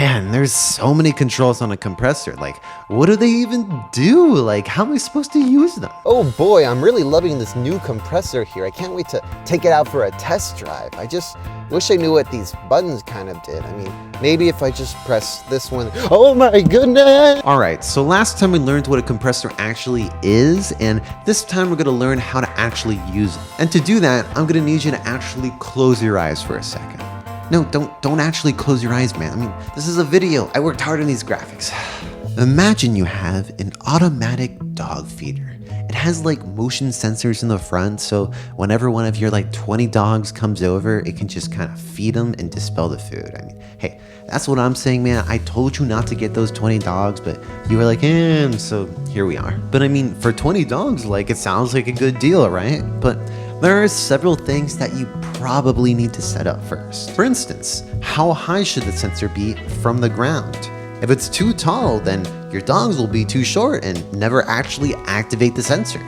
Man, there's so many controls on a compressor. Like, what do they even do? Like, how am I supposed to use them? Oh boy, I'm really loving this new compressor here. I can't wait to take it out for a test drive. I just wish I knew what these buttons kind of did. I mean, maybe if I just press this one. Oh my goodness! All right, so last time we learned what a compressor actually is, and this time we're gonna learn how to actually use it. And to do that, I'm gonna need you to actually close your eyes for a second. No, don't actually close your eyes, man. I mean, this is a video. I worked hard on these graphics. Imagine you have an automatic dog feeder. It has like motion sensors in the front, so whenever one of your like 20 dogs comes over, it can just kind of feed them and dispel the food. I mean, hey, that's what I'm saying, man. I told you not to get those 20 dogs, but you were like, so here we are. But I mean, for 20 dogs, like, it sounds like a good deal, right? But there are several things that you probably need to set up first. For instance, how high should the sensor be from the ground? If it's too tall, then your dogs will be too short and never actually activate the sensor.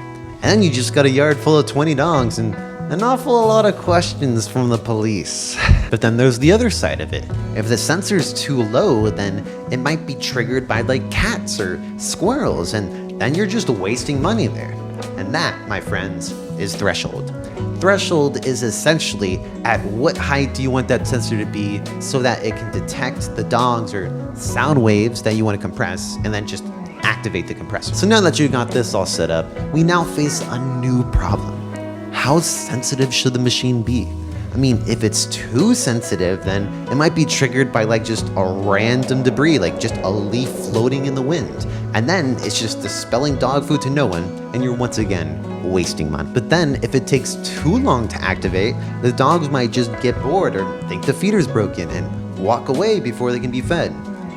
And you just got a yard full of 20 dogs and an awful lot of questions from the police. But then there's the other side of it. If the sensor's too low, then it might be triggered by like cats or squirrels, and then you're just wasting money there. And that, my friends, is threshold. Threshold is essentially at what height do you want that sensor to be so that it can detect the dogs or sound waves that you want to compress and then just activate the compressor. So now that you got this all set up, we now face a new problem. How sensitive should the machine be? I mean, if it's too sensitive, then it might be triggered by like just a random debris, like just a leaf floating in the wind. And then it's just dispelling dog food to no one, and you're once again wasting money. But then if it takes too long to activate, the dogs might just get bored or think the feeder's broken and walk away before they can be fed.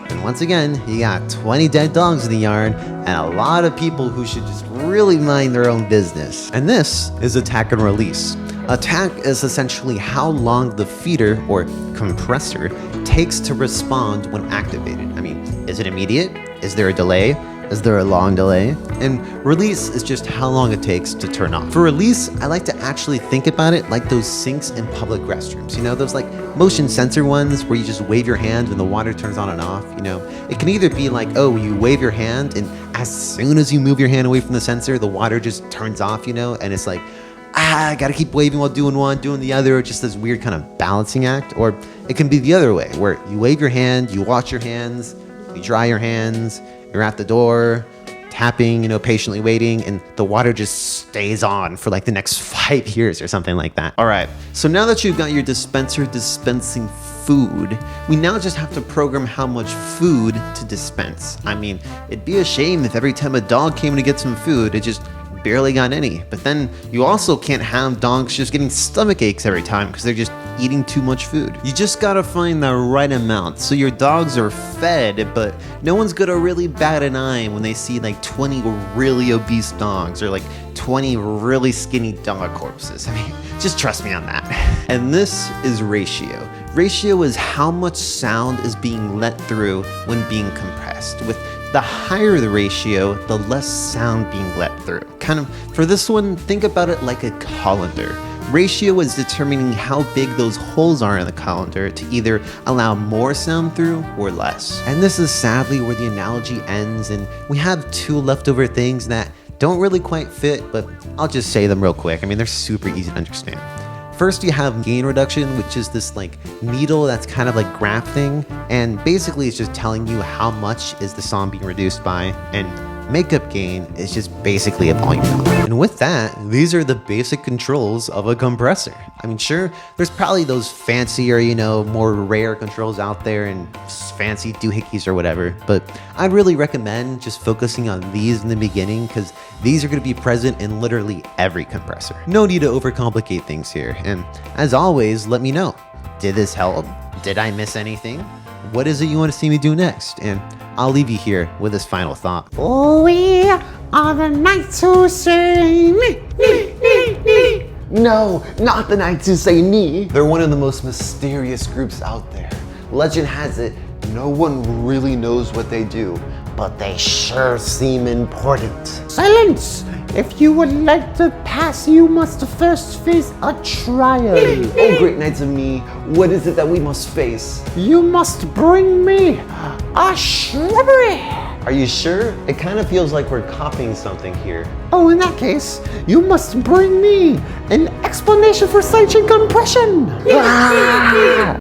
And once again, you got 20 dead dogs in the yard and a lot of people who should just really mind their own business. And this is attack and release. Attack is essentially how long the feeder or compressor takes to respond when activated. I mean, is it immediate? Is there a delay? Is there a long delay? And release is just how long it takes to turn off. For release, I like to actually think about it like those sinks in public restrooms. You know, those like motion sensor ones where you just wave your hand and the water turns on and off. You know, it can either be like, oh, you wave your hand and as soon as you move your hand away from the sensor, the water just turns off, you know, and it's like, I gotta keep waving while doing one, doing the other, or just this weird kind of balancing act. Or it can be the other way, where you wave your hand, you wash your hands, you dry your hands, you're at the door, tapping, you know, patiently waiting, and the water just stays on for like the next 5 years or something like that. All right, so now that you've got your dispenser dispensing food, we now just have to program how much food to dispense. I mean, it'd be a shame if every time a dog came to get some food, it just barely got any. But then you also can't have dogs just getting stomach aches every time because they're just eating too much food. You just gotta find the right amount so your dogs are fed, but no one's gonna really bat an eye when they see like 20 really obese dogs or like 20 really skinny dog corpses. I mean, just trust me on that. And this is ratio. Ratio is how much sound is being let through when being compressed. With the higher the ratio, the less sound being let through. Kind of, for this one, think about it like a colander. Ratio is determining how big those holes are in the colander to either allow more sound through or less. And this is sadly where the analogy ends, and we have two leftover things that don't really quite fit, but I'll just say them real quick. I mean, they're super easy to understand. First, you have gain reduction, which is this like needle that's kind of like graph thing. And basically it's just telling you how much is the sound being reduced by. And makeup gain is just basically a volume knob. And with that, these are the basic controls of a compressor. I mean, sure, there's probably those fancier, you know, more rare controls out there and fancy doohickeys or whatever, but I'd really recommend just focusing on these in the beginning because these are going to be present in literally every compressor. No need to overcomplicate things here. And as always, let me know. Did this help? Did I miss anything? What is it you want to see me do next? And I'll leave you here with this final thought. Oh, we are the knights who say me. No, not the knights who say me. They're one of the most mysterious groups out there. Legend has it, no one really knows what they do, but they sure seem important. Silence! If you would like to pass, you must first face a trial. Oh, great knights of me, what is it that we must face? You must bring me a shrubbery. Are you sure? It kind of feels like we're copying something here. Oh, in that case, you must bring me an explanation for sidechain compression.